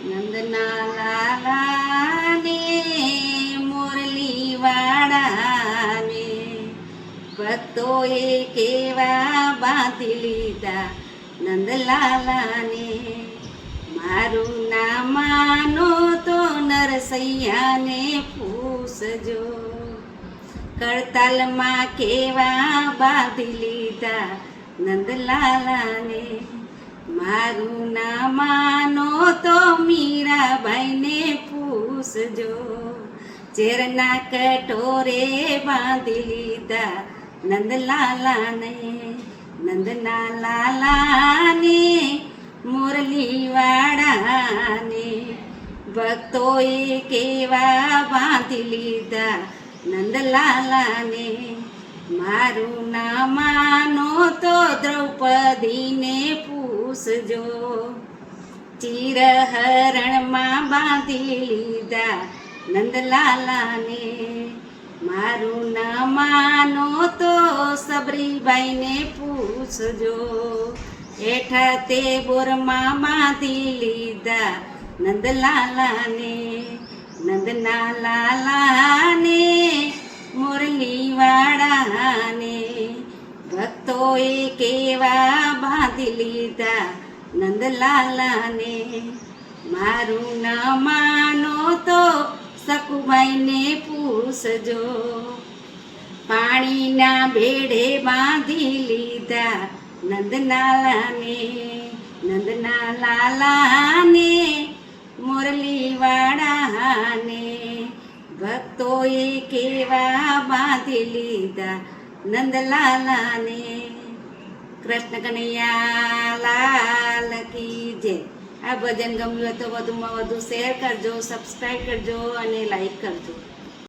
નંદના લાલાને મુરલી વાળાને ભક્તોએ કેવા બાંધી લીધા નંદલાલાને. મારું નામ માનો તો નરસૈયાને પૂછજો, કડતાલમાં કેવા બાંધી લીધા નંદલાલાને. મારું નામ માનો તો મીરાબાઈને પૂછજો, ઝેરના કટોરે બાંધી લીધા નંદલાલાને. નંદના લાલાને મુરલી વાળાને ભક્તોએ કેવા બાંધી લીધા નંદલાલાને. મારું નામ માનો તો દ્રૌપદીને પૂછજો, ચિરહરણમાં બાંધી લીધા નંદલાલાને. મારું નામ માનો તો સબરીબાઈને પૂછજો, હેઠા તે બોરમાં બાંધી લીધા નંદલાલાને. નંદના લાલાને મુરલી વાળાને ભક્તોએ કેવા બાંધી લીધા નંદલાલાને. મારું નામ માનો તો સકુબાઈને પૂછજો, પાણીના બેડે બાંધી લીધા નંદલાલાને. નંદના લાલાને મુરલી વાળાને ભક્તોએ કેવા બાંધી લીધા નંદલાલાને. કૃષ્ણ કનૈયા લાલ કી જય. આ ભજન ગમ્યું હોય તો વધુમાં વધુ શેર કરજો, સબસ્ક્રાઈબ કરજો અને લાઈક કરજો.